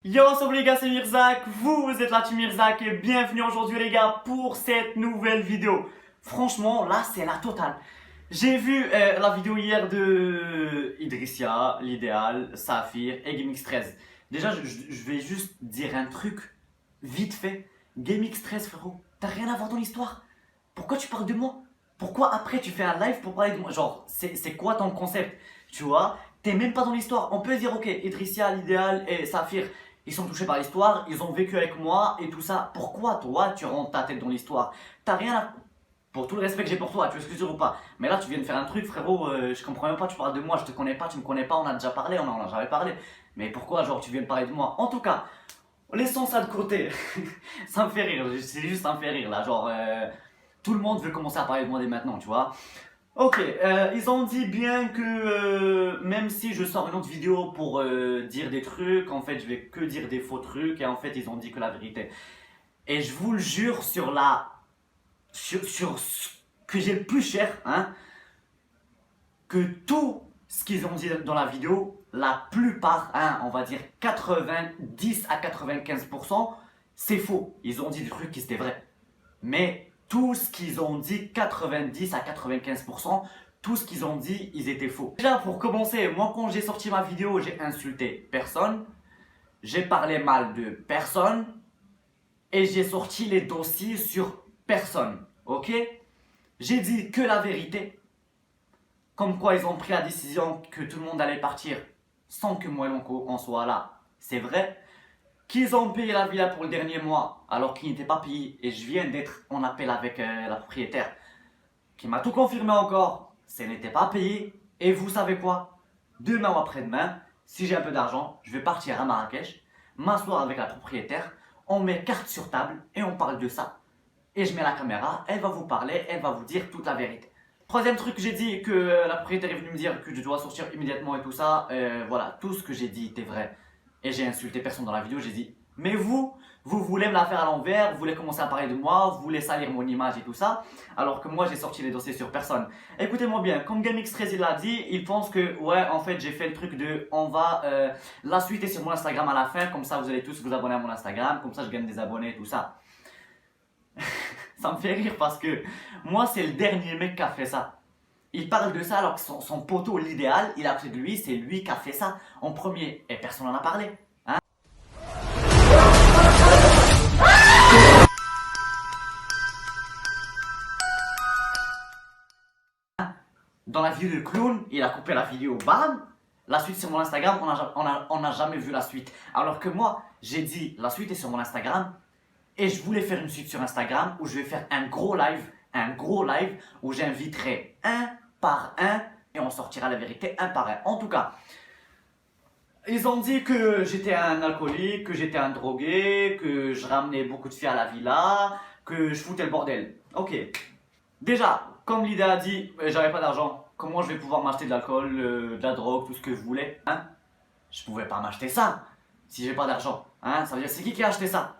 Yo, salut les gars, c'est Mirzak, vous êtes la team Mirzak et bienvenue aujourd'hui les gars pour cette nouvelle vidéo. Franchement, là c'est la totale. J'ai vu la vidéo hier de Idrissia, l'idéal, Saphir et GameX13. Déjà, je vais juste dire un truc vite fait. GameX13 frérot, t'as rien à voir dans l'histoire. Pourquoi tu parles de moi? Pourquoi après tu fais un live pour parler de moi? Genre, c'est quoi ton concept? Tu vois, t'es même pas dans l'histoire. On peut dire, ok, Idrissia, l'idéal et Saphir, ils sont touchés par l'histoire, ils ont vécu avec moi et tout ça. Pourquoi toi tu rentres ta tête dans l'histoire? T'as rien à... Pour tout le respect que j'ai pour toi, tu excuses ou pas. Mais là tu viens de faire un truc frérot, je comprends même pas, tu parles de moi, je te connais pas, tu me connais pas, on a déjà parlé, on en a jamais parlé. Mais pourquoi genre tu viens de parler de moi? En tout cas, laissons ça de côté. Ça me fait rire, c'est juste ça me fait rire là, genre... tout le monde veut commencer à parler de moi dès maintenant, tu vois. Ok, ils ont dit bien que même si je sors une autre vidéo pour dire des trucs, en fait je vais que dire des faux trucs et en fait ils ont dit que la vérité. Et je vous le jure sur ce que j'ai le plus cher, hein, que tout ce qu'ils ont dit dans la vidéo, la plupart, hein, on va dire 90 à 95%, c'est faux. Ils ont dit des trucs qui étaient vrais. Mais tout ce qu'ils ont dit, 90 à 95%, tout ce qu'ils ont dit, ils étaient faux. Déjà, pour commencer, moi quand j'ai sorti ma vidéo, j'ai insulté personne, j'ai parlé mal de personne, et j'ai sorti les dossiers sur personne, ok? J'ai dit que la vérité, comme quoi ils ont pris la décision que tout le monde allait partir sans que moi et l'oncle en soit là, c'est vrai. Qu'ils ont payé la villa pour le dernier mois alors qu'il n'était pas payé et je viens d'être en appel avec la propriétaire qui m'a tout confirmé encore, ce n'était pas payé et vous savez quoi? Demain ou après-demain, si j'ai un peu d'argent, je vais partir à Marrakech, m'asseoir avec la propriétaire, on met carte sur table et on parle de ça. Et je mets la caméra, elle va vous parler, elle va vous dire toute la vérité. Troisième truc que j'ai dit, que la propriétaire est venue me dire que je dois sortir immédiatement et tout ça, voilà, tout ce que j'ai dit était vrai. Et j'ai insulté personne dans la vidéo, j'ai dit, mais vous voulez me la faire à l'envers, vous voulez commencer à parler de moi, vous voulez salir mon image et tout ça, alors que moi j'ai sorti les dossiers sur personne. Écoutez-moi bien, comme GameX13 il l'a dit, il pense que, ouais, en fait j'ai fait le truc de, on va, la suite est sur mon Instagram à la fin, comme ça vous allez tous vous abonner à mon Instagram, comme ça je gagne des abonnés et tout ça. Ça me fait rire parce que moi c'est le dernier mec qui a fait ça. Il parle de ça alors que son poteau, l'idéal, il a pris de lui, c'est lui qui a fait ça en premier. Et personne n'en a parlé. Hein. Dans la vidéo de clown, il a coupé la vidéo, bam. La suite sur mon Instagram, on n'a jamais vu la suite. Alors que moi, j'ai dit la suite est sur mon Instagram. Et je voulais faire une suite sur Instagram où je vais faire un gros live où j'inviterai un par un et on sortira la vérité un par un. En tout cas, ils ont dit que j'étais un alcoolique, que j'étais un drogué, que je ramenais beaucoup de filles à la villa, que je foutais le bordel. Ok. Déjà, comme l'idée a dit, j'avais pas d'argent. Comment je vais pouvoir m'acheter de l'alcool, de la drogue, tout ce que je voulais, hein? Je pouvais pas m'acheter ça si j'ai pas d'argent, hein? Ça veut dire c'est qui a acheté ça?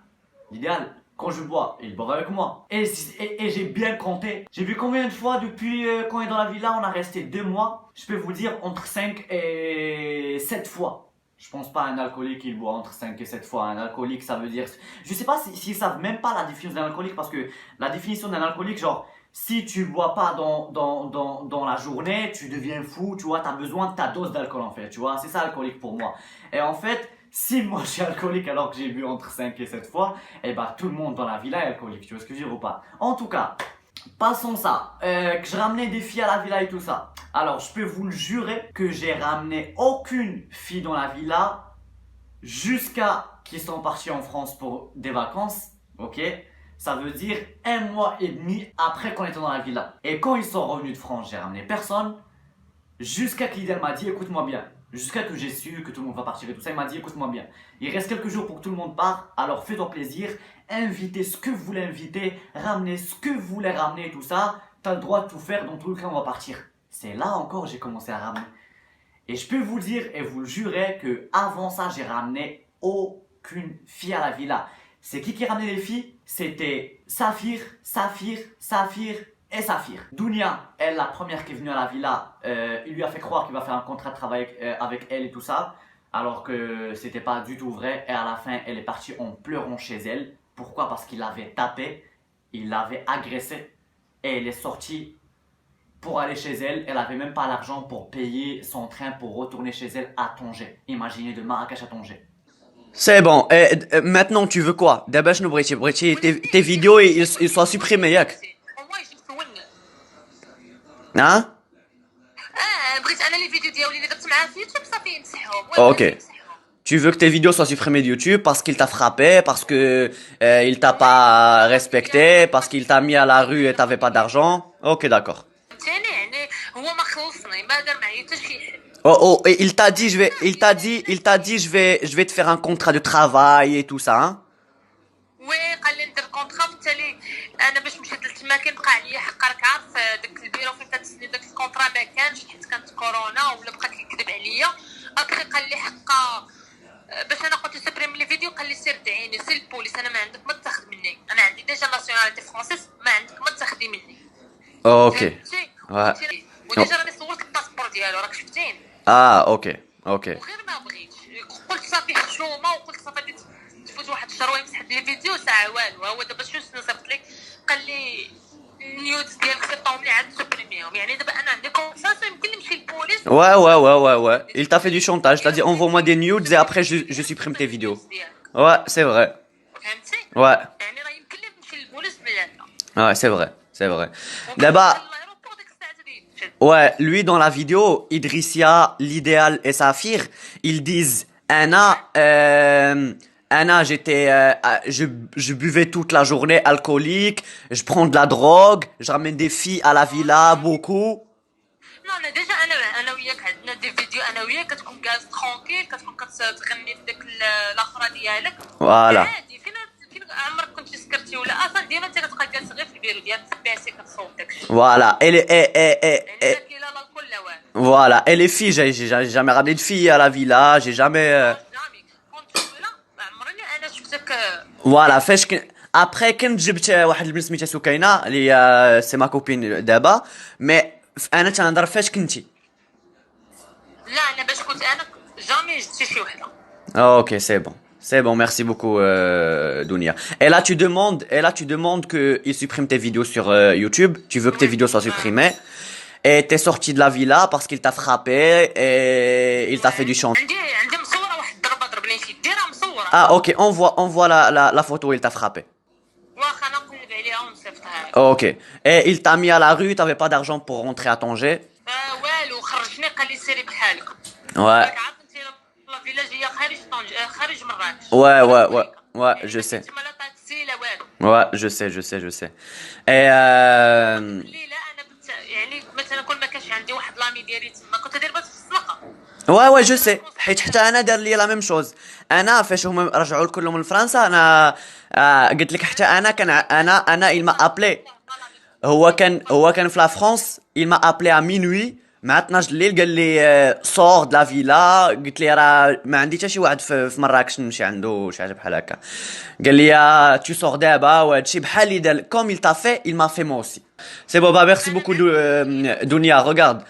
L'idéal, quand je bois, il boit avec moi. Et j'ai bien compté. J'ai vu combien de fois depuis qu'on est dans la villa, on a resté 2 mois. Je peux vous dire entre 5 et 7 fois. Je pense pas à un alcoolique il boit entre 5 et 7 fois. Un alcoolique ça veut dire... Je sais pas s'ils savent même pas la définition d'un alcoolique parce que la définition d'un alcoolique genre... Si tu bois pas dans la journée, tu deviens fou, tu vois, tu as besoin de ta dose d'alcool en fait, tu vois, c'est ça alcoolique pour moi. Et en fait, si moi je suis alcoolique alors que j'ai bu entre 5 et 7 fois, et bah tout le monde dans la villa est alcoolique, tu vois ce que je veux dire ou pas? En tout cas, passons ça, que je ramenais des filles à la villa et tout ça. Alors je peux vous le jurer que j'ai ramené aucune fille dans la villa jusqu'à qu'ils sont partis en France pour des vacances, ok? Ça veut dire 1 mois et demi après qu'on était dans la villa. Et quand ils sont revenus de France, j'ai ramené personne. Jusqu'à que l'idéal m'a dit, écoute-moi bien. Jusqu'à que j'ai su que tout le monde va partir et tout ça, il m'a dit, écoute-moi bien. Il reste quelques jours pour que tout le monde parte, alors fais-toi plaisir. Invitez ce que vous voulez inviter, ramenez ce que vous voulez ramener et tout ça. T'as le droit de tout faire, dans tout le cas on va partir. C'est là encore j'ai commencé à ramener. Et je peux vous dire et vous le jurer que avant ça, j'ai ramené aucune fille à la villa. C'est qui ramenait les filles? C'était Saphir, Saphir, Saphir et Saphir. Dounia, elle, la première qui est venue à la villa, il lui a fait croire qu'il va faire un contrat de travail avec elle et tout ça. alors que c'était pas du tout vrai. Et à la fin, elle est partie en pleurant chez elle. Pourquoi? Parce qu'il l'avait tapé, il l'avait agressée et elle est sortie pour aller chez elle. Elle avait même pas l'argent pour payer son train pour retourner chez elle à Tanger. Imaginez de Marrakech à Tanger. C'est bon. Maintenant, tu veux quoi? D'abord, nous tes vidéos, ils soient supprimés, yak. Hein? بغيت انا لي فيديو ديالي اللي درت معاه في يوتيوب صافي يمسحهم ولا Ok. بغيتو يمسحهم. Tu veux que tes vidéos soient supprimées de YouTube parce qu'il t'a frappé, parce que il t'a pas respecté, parce qu'il t'a mis à la rue et t'avais pas d'argent. Ok, d'accord. فهمتيني يعني هو ما خلصني ما دار معايا حتى شي حل. Oh, oh, et il t'a dit, il t'a dit, je vais te faire un contrat de travail et tout ça, hein? وقال لي ندير كونطرا بالتالي انا باش مشيت لتما كنبقى عليا حق راك عارف داك البيرو فين كتسني داك الكونطرا ما كانش حيت كانت كورونا ولا بقى كيكذب عليا. ابخي قال لي حقا باش انا قلت سبريم لي فيديو قال لي سير دعيني سير البوليس انا ما عندك ما تاخذ مني انا عندي ديجا ناسيوناليتي فرونسيس ما عندك ما تاخذي مني. Ok. فهمتي Ouais. Oh. وديجا راني صورت الباسبور ديالو راك شفتين. Ah, ok. Ok. وغير ما بغيتش قلت صافي حشومه وقلت صافي غادي تفوت واحد الشهر ويمسح لي فيديو ساعه والو هو دابا شنو صيفط لك قال لي النيوز ديالك صيفطهم لي عاد سوبريميهم يعني دابا انا عندي كونفيونس يمكن نمشي للبوليس Ouais, ouais, ouais, ouais, ouais. Il t'a fait du chantage. Il t'a dit envoie-moi des nudes et après je supprime tes vidéos. Ouais, c'est vrai. فهمتي Ouais, يعني راه يمكن لي نمشي للبوليس بلا لا ouais, c'est vrai. C'est vrai. وملي D'abord, وصل لايروبور ديك الساعه تبين ouais, lui dans la vidéo, Idrissia, l'idéal et Saphir, ils disent Anna, je buvais toute la journée alcoolique, je prends de la drogue, je ramène des filles à la villa, beaucoup. نو انا ديجا انا وياك عندنا دي فيديو انا وياك كتكون جالس ترونكيل كتكون كتغني في ديك الاخرى ديالك Voilà. عادي فين عمرك كنتي سكرتي ولا اصلا ديما انت كتبقى جالس غير في البيرو ديالك في البيسي كتصوب داكشي Voilà. يعني لا كاين لا الكل لا والو. Voilà. Et les filles, j'ai jamais ramené de filles à la villa, j'ai jamais. جامي كنت ولا ما عمرني انا شفتك Voilà. Après, quand جبت واحد البنت سميتها سكينة اللي هي سي ما كوبين دابا، مي انا تنهضر فاش كنتي. لا انا باش كنت انا جامي جبت شي وحده. Ok, c'est bon. C'est bon, merci beaucoup, Dounia. Et là, tu demandes que il supprime tes vidéos sur YouTube. Tu veux que tes vidéos soient supprimées. Et t'es sorti de la villa parce qu'il t'a frappé et il t'a fait du chantage. عندي مصوره واحد الضربه ضربني في يدي راه مصوره. Ah, ok, envoie la photo où il t'a frappé. واخا انا نقلب عليها ونصيفطها لك. Ok. Et il t'a mis à la rue, t'avais pas d'argent pour rentrer à Tanger. والو خرجني قال لي سيري بحالك. Ouais. راك عارف انت لا فيلاج هي خارج طنجة خارج مراكش. Ouais, je sais. تما لا طاكسي لا والو. Ouais, je sais. Et الليله انا يعني مثلا كل ما كانش عندي واحد لامي ديالي تما كنت داير بس في الزنقه. ouais, je sais. حتى انا دار لي لا ميم شوز. انا فاش هما رجعوا كلهم لفرنسا انا قلت لك حتى انا كان انا il m'a appelé. هو كان في لا فرانس il m'a appelé à minuit مع 12 الليل قال لي صور د لا فيلا قلت لي راه ما عندي حتى شي واحد في مراكش نمشي عنده شي حاجه بحال هكا قال لي tu sors دابا وهادشي بحال اللي دار comme il t'a fait il m'a fait moi aussi c'est bon bah merci beaucoup دنيا regarde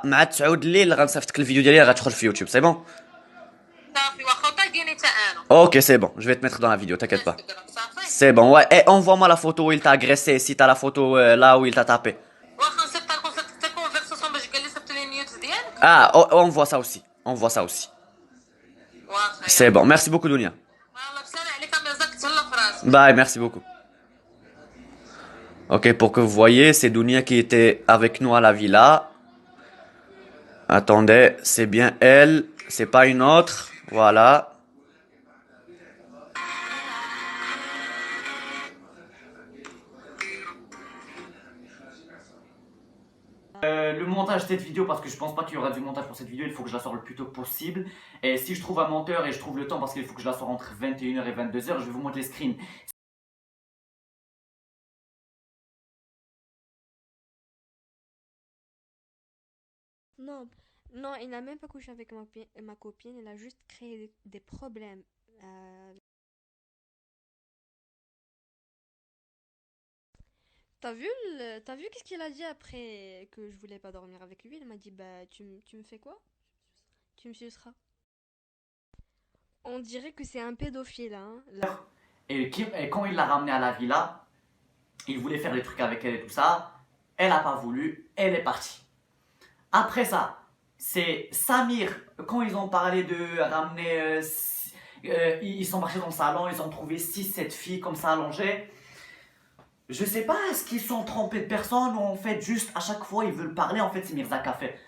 مع 9 الليل غنصيفط لك الفيديو ديالي غتدخل في يوتيوب c'est bon صافي واخا طاقيني حتى انا. ok c'est bon je vais te mettre dans la vidéo t'inquiète pas صافي. c'est bon ouais et envoie-moi la photo où il t'a agressé si t'as la photo là où il t'a tapé. واخا نصيفط لكم حتى كونفرساسيون باش قال لي صيفط لي النيوز ديالك. Ah, on voit ça aussi. On voit ça aussi. واخا C'est bon. Merci beaucoup, Dunia. والله بسال عليك مازال تهلا في راسك. Bye, merci beaucoup. Ok, pour que vous voyez, c'est Dunia qui était avec nous à la villa. Attendez, c'est bien elle, c'est pas une autre. Voilà. Le montage de cette vidéo, parce que je pense pas qu'il y aura du montage pour cette vidéo, il faut que je la sorte le plus tôt possible. Et si je trouve un monteur et je trouve le temps, parce qu'il faut que je la sorte entre 21h et 22h, je vais vous montrer les screens. Non, non, il n'a même pas couché avec ma copine, il a juste créé des problèmes. Euh, t'as vu qu'est-ce qu'il a dit après que je voulais pas dormir avec lui? Il m'a dit, bah, tu me fais quoi? Tu me suceras. On dirait que c'est un pédophile, hein. Là. Et quand il l'a ramenée à la villa, il voulait faire des trucs avec elle et tout ça. Elle n'a pas voulu, elle est partie. Après ça, c'est Samir, quand ils ont parlé de ramener... ils sont marchés dans le salon, ils ont trouvé 6-7 filles comme ça allongées. Je sais pas, est-ce qu'ils sont trompés de personne ou en fait juste à chaque fois ils veulent parler, en fait c'est Mirza qui a fait.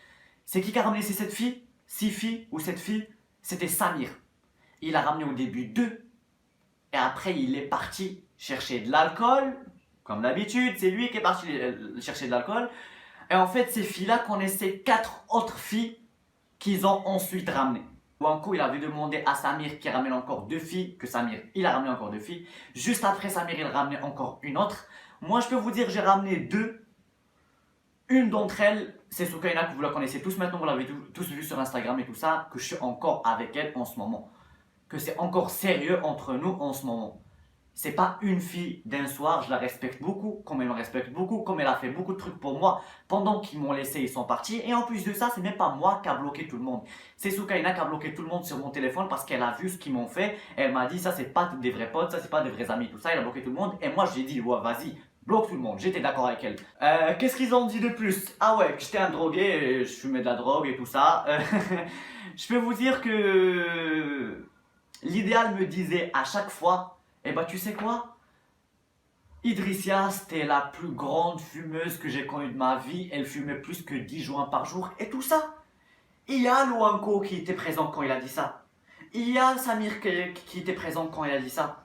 C'est qui a ramené ces 7 filles? 6 filles ou 7 filles? C'était Samir. Il a ramené au début 2 et après il est parti chercher de l'alcool. Comme d'habitude, c'est lui qui est parti chercher de l'alcool. Et en fait, ces filles-là connaissaient 4 autres filles qu'ils ont ensuite ramenées. Wanko, il avait demandé à Samir qui ramène encore 2 filles, que Samir, il a ramené encore 2 filles. Juste après, Samir, il ramenait encore une autre. Moi, je peux vous dire, j'ai ramené 2. Une d'entre elles, c'est Soukaina, que vous la connaissez tous maintenant, vous l'avez tous vu sur Instagram et tout ça, que je suis encore avec elle en ce moment. Que c'est encore sérieux entre nous en ce moment. C'est pas une fille d'un soir, je la respecte beaucoup, comme elle me respecte beaucoup, comme elle a fait beaucoup de trucs pour moi. Pendant qu'ils m'ont laissé, ils sont partis. Et en plus de ça, c'est même pas moi qui a bloqué tout le monde. C'est Soukaina qui a bloqué tout le monde sur mon téléphone parce qu'elle a vu ce qu'ils m'ont fait. Elle m'a dit, ça c'est pas des vrais potes, ça c'est pas des vrais amis, tout ça. Elle a bloqué tout le monde. Et moi j'ai dit, ouais vas-y, bloque tout le monde. J'étais d'accord avec elle. Qu'est-ce qu'ils ont dit de plus? Ah ouais, que j'étais un drogué, et je fumais de la drogue et tout ça. Je peux vous dire que l'idéal me disait à chaque fois, eh bah tu sais quoi? Idrissia, c'était la plus grande fumeuse que j'ai connue de ma vie. Elle fumait plus que 10 joints par jour et tout ça. Il y a Luanko qui était présent quand il a dit ça. Il y a Samir qui était présent quand il a dit ça.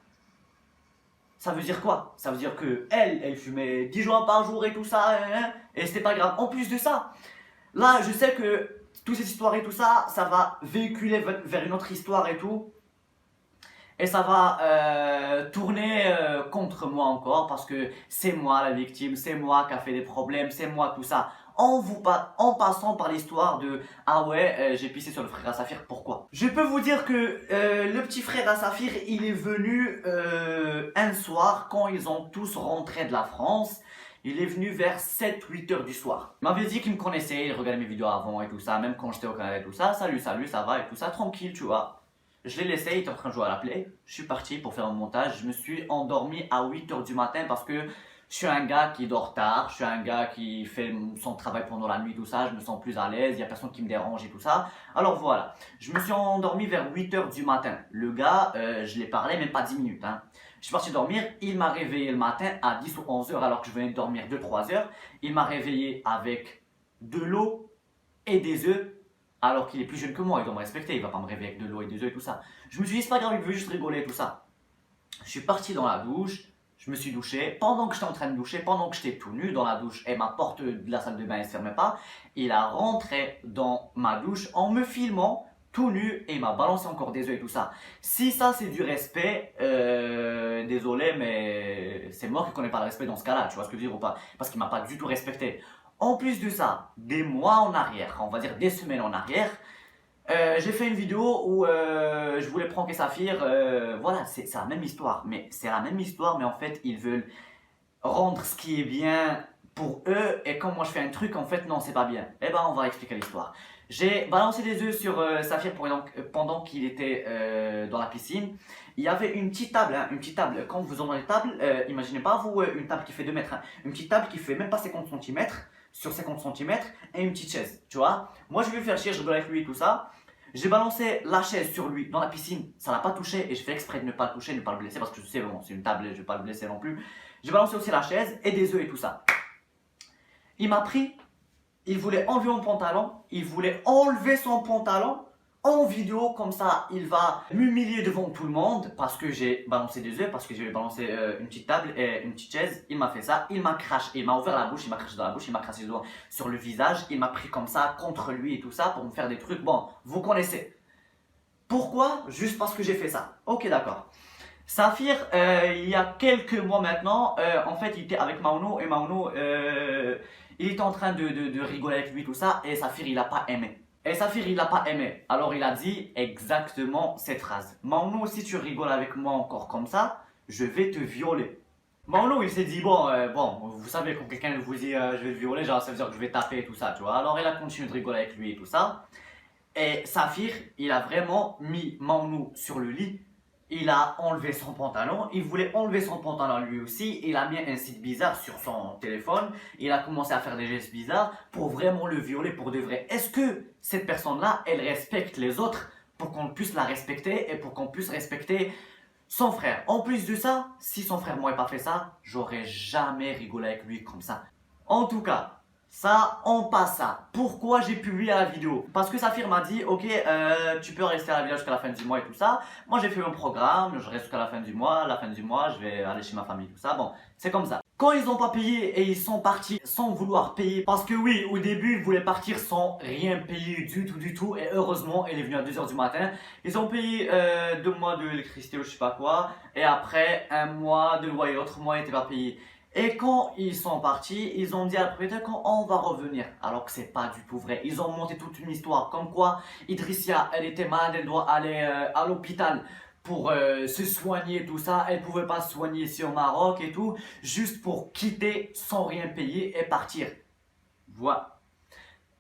Ça veut dire quoi? Ça veut dire que elle fumait 10 joints par jour et tout ça, et c'était pas grave. En plus de ça, là je sais que toute cette histoire et tout ça, ça va véhiculer vers une autre histoire et tout. Et ça va tourner contre moi encore parce que c'est moi la victime, c'est moi qui a fait des problèmes, c'est moi tout ça. En passant par l'histoire de ah ouais, j'ai pissé sur le frère à Saphir, pourquoi? Je peux vous dire que le petit frère à Saphir, il est venu un soir quand ils ont tous rentré de la France. Il est venu vers 7-8 heures du soir. Il m'avait dit qu'il me connaissait, il regardait mes vidéos avant et tout ça, même quand j'étais au Canada et tout ça. Salut, salut, ça va et tout ça, tranquille, tu vois. Je l'ai laissé, il était en train de jouer à la play. Je suis parti pour faire mon montage. Je me suis endormi à 8 h du matin parce que je suis un gars qui dort tard. Je suis un gars qui fait son travail pendant la nuit, tout ça. Je me sens plus à l'aise, il n'y a personne qui me dérange et tout ça. Alors voilà, je me suis endormi vers 8 h du matin. Le gars, je l'ai parlé même pas 10 minutes. Hein. Je suis parti dormir, il m'a réveillé le matin à 10 ou 11 h alors que je venais de dormir 2-3 heures. Il m'a réveillé avec de l'eau et des œufs. Alors qu'il est plus jeune que moi, il doit me respecter, il va pas me réveiller avec de l'eau et des œufs et tout ça. Je me suis dit, c'est pas grave, il veut juste rigoler et tout ça. Je suis parti dans la douche, je me suis douché. Pendant que j'étais en train de doucher, pendant que j'étais tout nu dans la douche et ma porte de la salle de bain ne se fermait pas, il a rentré dans ma douche en me filmant tout nu et il m'a balancé encore des œufs et tout ça. Si ça c'est du respect, désolé, mais c'est moi qui connais pas le respect dans ce cas-là, tu vois ce que je veux dire ou pas? Parce qu'il m'a pas du tout respecté. En plus de ça, des mois en arrière, on va dire des semaines en arrière, j'ai fait une vidéo où je voulais pranker Saphir. Voilà, c'est la même histoire, mais en fait ils veulent rendre ce qui est bien pour eux et quand moi je fais un truc en fait non c'est pas bien. Eh ben on va expliquer l'histoire. J'ai balancé des œufs sur Saphir pendant qu'il était dans la piscine. Il y avait une petite table, hein, quand vous en avez une table, imaginez pas vous une table qui fait 2 mètres, hein, une petite table qui fait même pas 50 cm sur 50 cm et une petite chaise, tu vois. Moi je vais le faire chier, je rigole avec lui et tout ça. J'ai balancé la chaise sur lui dans la piscine, ça l'a pas touché et je fais exprès de ne pas le toucher, de ne pas le blesser parce que je sais bon, c'est une table, je vais pas le blesser non plus. J'ai balancé aussi la chaise et des œufs et tout ça. Il m'a pris, il voulait enlever mon pantalon, il voulait enlever son pantalon en vidéo, comme ça il va m'humilier devant tout le monde parce que j'ai balancé des œufs, parce que j'ai balancé une petite table et une petite chaise. Il m'a fait ça, il m'a craché, il m'a ouvert la bouche, il m'a craché dans la bouche, il m'a craché les doigts sur le visage, il m'a pris comme ça contre lui et tout ça pour me faire des trucs, bon, vous connaissez. Pourquoi? Juste parce que j'ai fait ça. Ok, d'accord. Saphir, il y a quelques mois maintenant, en fait il était avec Mauno et Mauno, il était en train de rigoler avec lui tout ça et Saphir il a pas aimé. Et Saphir il l'a pas aimé, alors il a dit exactement cette phrase. Mauno, si tu rigoles avec moi encore comme ça, je vais te violer. Mauno il s'est dit bon, vous savez quand quelqu'un vous dit je vais te violer, genre ça veut dire que je vais taper et tout ça, tu vois. Alors il a continué de rigoler avec lui et tout ça. Et Saphir, il a vraiment mis Manou sur le lit. Il a enlevé son pantalon. Il voulait enlever son pantalon lui aussi. Il a mis un site bizarre sur son téléphone. Il a commencé à faire des gestes bizarres pour vraiment le violer pour de vrai. Est-ce que cette personne-là, elle respecte les autres pour qu'on puisse la respecter et pour qu'on puisse respecter son frère? En plus de ça, si son frère m'aurait pas fait ça, j'aurais jamais rigolé avec lui comme ça. En tout cas, ça, on passe ça. Pourquoi j'ai publié la vidéo? Parce que Saphir m'a dit, ok, tu peux rester à la villa jusqu'à la fin du mois et tout ça. Moi, j'ai fait mon programme, je reste jusqu'à la fin du mois. À la fin du mois, je vais aller chez ma famille, tout ça. Bon, c'est comme ça. Quand ils n'ont pas payé et ils sont partis sans vouloir payer, parce que oui, au début, ils voulaient partir sans rien payer du tout. Et heureusement, elle est venue à 2h du matin. Ils ont payé 2 mois d'électricité ou je sais pas quoi. Et après, 1 mois de loyer, l'autre mois n'était pas payé. Et quand ils sont partis, ils ont dit à la propriétaire quand on va revenir. Alors que c'est pas du tout vrai. Ils ont monté toute une histoire. Comme quoi, Idrissia, elle était malade, elle doit aller à l'hôpital pour se soigner, tout ça. Elle pouvait pas se soigner ici au Maroc et tout. Juste pour quitter sans rien payer et partir. Voilà.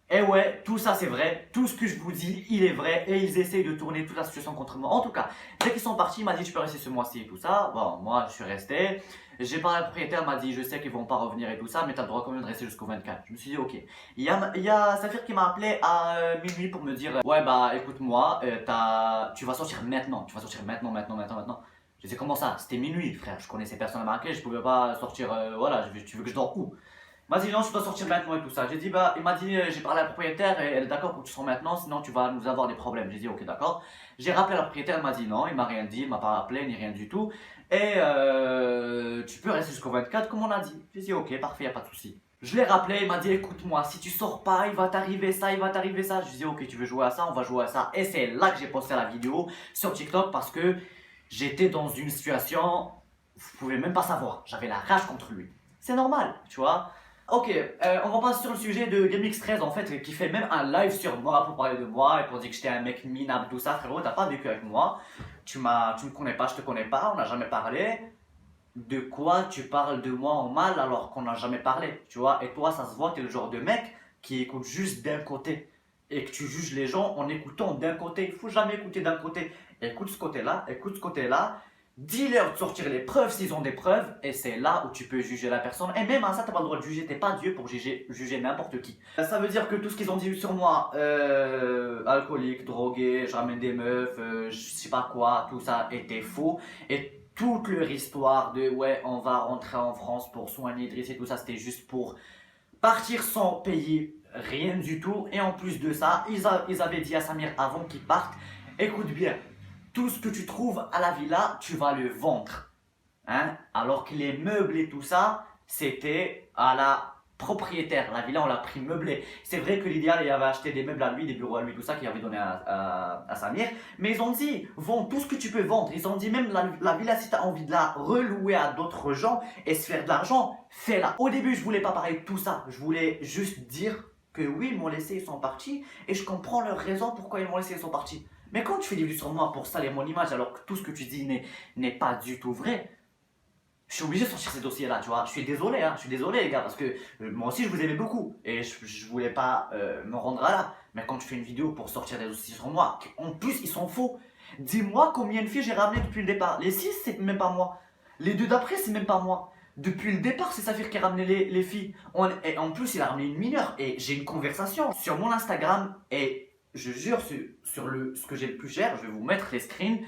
Et ouais, tout ça c'est vrai, tout ce que je vous dis, il est vrai et ils essayent de tourner toute la situation contre moi. En tout cas, dès qu'ils sont partis, il m'a dit tu peux rester ce mois-ci et tout ça. Bon, moi je suis resté. J'ai parlé à la propriétaire, il m'a dit je sais qu'ils vont pas revenir et tout ça, mais t'as le droit quand même de rester jusqu'au 24. Je me suis dit ok. Il y a Saphir qui m'a appelé à minuit pour me dire ouais bah écoute-moi, tu vas sortir maintenant, tu vas sortir maintenant. Je disais comment ça? C'était minuit frère, je connaissais personne à Marrakech, je pouvais pas sortir, voilà, tu veux que je dors où? Il m'a dit non, je dois sortir maintenant et tout ça. J'ai dit bah, il m'a dit j'ai parlé à la propriétaire et elle est d'accord pour que tu sors maintenant, sinon tu vas nous avoir des problèmes. J'ai dit ok d'accord. J'ai rappelé à la propriétaire, elle m'a dit non, il m'a rien dit, il m'a pas appelé ni rien du tout. Et tu peux rester jusqu'au 24 comme on a dit. J'ai dit ok parfait, y a pas de souci. Je l'ai rappelé, il m'a dit écoute-moi, si tu sors pas, il va t'arriver ça, il va t'arriver ça. Je lui ai dit ok tu veux jouer à ça, on va jouer à ça. Et c'est là que j'ai posté la vidéo sur TikTok parce que j'étais dans une situation, vous pouvez même pas savoir, j'avais la rage contre lui. C'est normal, tu vois. Ok, on va passer sur le sujet de GameX13 en fait, qui fait même un live sur moi pour parler de moi et pour dire que j'étais un mec minable, tout ça. Frérot, t'as pas vécu avec moi, tu me connais pas, je te connais pas, on n'a jamais parlé. De quoi tu parles de moi en mal alors qu'on n'a jamais parlé, tu vois? Et toi, ça se voit, t'es le genre de mec qui écoute juste d'un côté et que tu juges les gens en écoutant d'un côté. Il faut jamais écouter d'un côté. Écoute ce côté-là, écoute ce côté-là. Dis-leur de sortir les preuves s'ils ont des preuves et c'est là où tu peux juger la personne. Et même à ça, t'as pas le droit de juger, t'es pas Dieu pour juger n'importe qui. Ça veut dire que tout ce qu'ils ont dit sur moi, alcoolique, drogué, je ramène des meufs, je sais pas quoi, tout ça était faux. Et toute leur histoire de ouais, on va rentrer en France pour soigner Idriss et tout ça, c'était juste pour partir sans payer rien du tout. Et en plus de ça, ils avaient dit à Samir avant qu'ils partent, écoute bien. Tout ce que tu trouves à la villa, tu vas le vendre. Hein? Alors que les meubles et tout ça, c'était à la propriétaire. La villa, on l'a pris meublé. C'est vrai que l'idéal, il avait acheté des meubles à lui, des bureaux à lui, tout ça, qu'il avait donné à Samir. Mais ils ont dit, vends tout ce que tu peux vendre. Ils ont dit, même la villa, si tu as envie de la relouer à d'autres gens et se faire de l'argent, fais-la. Au début, je voulais pas parler de tout ça. Je voulais juste dire que oui, ils m'ont laissé, ils sont partis. Et je comprends leur raison pourquoi ils m'ont laissé, ils sont partis. Mais quand tu fais des vues sur moi pour salir mon image alors que tout ce que tu dis n'est pas du tout vrai, je suis obligé de sortir ces dossiers-là, tu vois. Je suis désolé, hein, je suis désolé les gars, parce que moi aussi je vous aimais beaucoup et je voulais pas me rendre à là. Mais quand tu fais une vidéo pour sortir des dossiers sur moi, en plus ils sont faux. Dis-moi combien de filles j'ai ramené depuis le départ. Les 6 c'est même pas moi. Les 2 d'après c'est même pas moi. Depuis le départ, c'est Saphir qui a ramené les filles. Et en plus, il a ramené une mineure. Et j'ai une conversation sur mon Instagram et je jure sur ce que j'ai le plus cher, je vais vous mettre les screens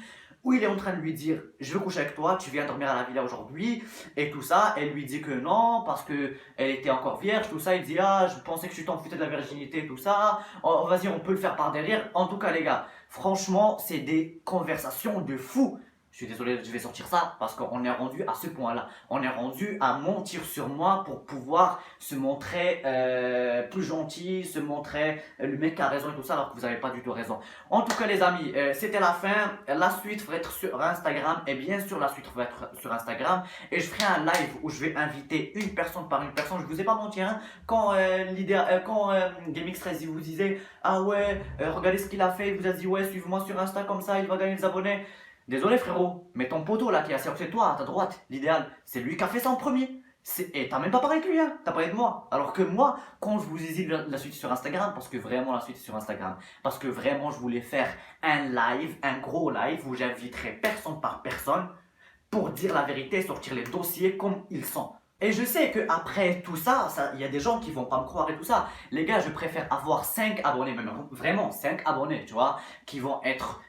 où il est en train de lui dire je veux coucher avec toi, tu viens dormir à la villa aujourd'hui et tout ça. Elle lui dit que non parce que elle était encore vierge, tout ça. Il dit ah je pensais que tu t'en foutais de la virginité, tout ça. Oh, vas-y on peut le faire par derrière. En tout cas les gars, franchement c'est des conversations de fou. Je suis désolé, je vais sortir ça parce qu'on est rendu à ce point-là. On est rendu à mentir sur moi pour pouvoir se montrer plus gentil, se montrer le mec qui a raison et tout ça alors que vous n'avez pas du tout raison. En tout cas les amis, c'était la fin. La suite va être sur Instagram et bien sûr la suite va être sur Instagram. Et je ferai un live où je vais inviter une personne par une personne. Je vous ai pas menti hein. Quand GameX13 vous disait ah ouais, regardez ce qu'il a fait, il vous a dit ouais suivez-moi sur Insta comme ça il va gagner des abonnés. Désolé frérot, mais ton poteau là qui est assis à côté de toi, à ta droite, l'idéal, c'est lui qui a fait ça en premier. Et t'as même pas parlé de lui, hein, t'as parlé de moi. Alors que moi, quand je vous ai dit la suite sur Instagram, parce que vraiment la suite est sur Instagram, parce que vraiment je voulais faire un live, un gros live où j'inviterai personne par personne pour dire la vérité, sortir les dossiers comme ils sont. Et je sais qu'après tout ça, il y a des gens qui vont pas me croire et tout ça. Les gars, je préfère avoir 5 abonnés, même vraiment 5 abonnés, tu vois, qui vont être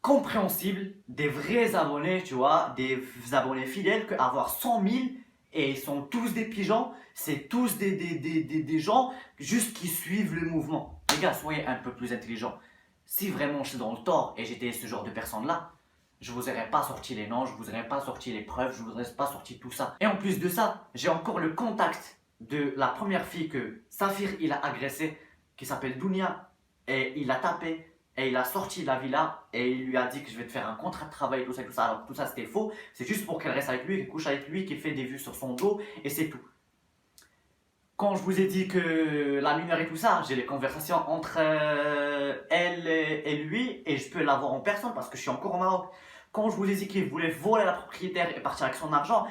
compréhensibles, des vrais abonnés, tu vois, des abonnés fidèles, qu'avoir 100 000 et ils sont tous des pigeons, c'est tous des gens juste qui suivent le mouvement. Les gars, soyez un peu plus intelligents. Si vraiment je suis dans le tort et j'étais ce genre de personne-là, je vous aurais pas sorti les noms, je vous aurais pas sorti les preuves, je vous aurais pas sorti tout ça. Et en plus de ça, j'ai encore le contact de la première fille que Safir il a agressée, qui s'appelle Dounia, et il l'a tapé, et il a sorti de la villa, et il lui a dit que je vais te faire un contrat de travail et tout ça, alors tout ça c'était faux, c'est juste pour qu'elle reste avec lui, qu'elle couche avec lui, qu'elle fait des vues sur son dos, et c'est tout. Quand je vous ai dit que la mineure et tout ça, j'ai les conversations entre elle et lui, et je peux l'avoir en personne parce que je suis encore au Maroc. Quand je vous ai dit qu'il voulait voler la propriétaire et partir avec son argent,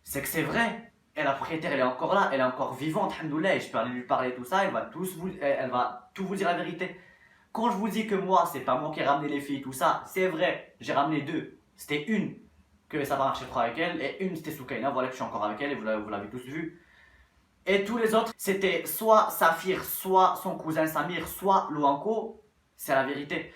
c'est que c'est vrai. Et la propriétaire, elle est encore là, elle est encore vivante, alhamdoulilah, et je peux aller lui parler tout ça, elle va tout vous dire la vérité. Quand je vous dis que moi, c'est pas moi qui ai ramené les filles, tout ça, c'est vrai, j'ai ramené 2. C'était une que ça va marcher trop avec elle, et une c'était Soukaina, voilà que je suis encore avec elle, et vous l'avez tous vu. Et tous les autres, c'était soit Safir, soit son cousin Samir, soit Louanko. C'est la vérité.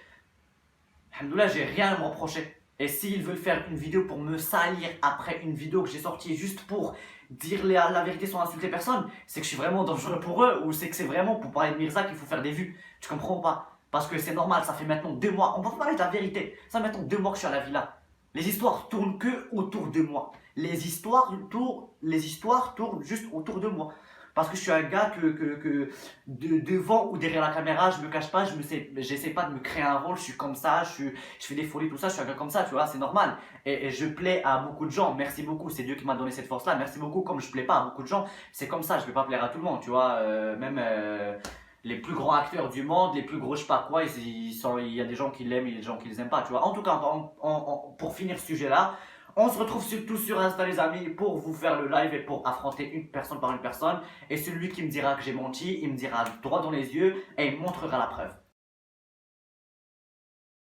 Alhamdoulilah, j'ai rien à me reprocher. Et s'ils veulent faire une vidéo pour me salir après une vidéo que j'ai sortie juste pour dire la vérité sans insulter personne, c'est que je suis vraiment dangereux pour eux, ou c'est que c'est vraiment pour parler de Mirza qu'il faut faire des vues. Tu comprends pas? Parce que c'est normal, ça fait maintenant 2 mois. On va parler de la vérité. Ça fait maintenant 2 mois que je suis à la villa. Les histoires tournent que autour de moi. Les histoires tournent juste autour de moi. Parce que je suis un gars devant ou derrière la caméra, je me cache pas, j'essaie pas de me créer un rôle, je suis comme ça, je fais des folies, tout ça, je suis un gars comme ça, tu vois, c'est normal. Et je plais à beaucoup de gens, merci beaucoup, c'est Dieu qui m'a donné cette force-là, merci beaucoup, comme je plais pas à beaucoup de gens, c'est comme ça, je vais pas plaire à tout le monde, tu vois, même les plus grands acteurs du monde, les plus gros je sais pas quoi, il y a des gens qui l'aiment, il y a des gens qui les aiment pas, tu vois. En tout cas, pour finir ce sujet-là, on se retrouve tous sur Insta les amis pour vous faire le live et pour affronter une personne par une personne. Et celui qui me dira que j'ai menti, il me dira droit dans les yeux et il me montrera la preuve.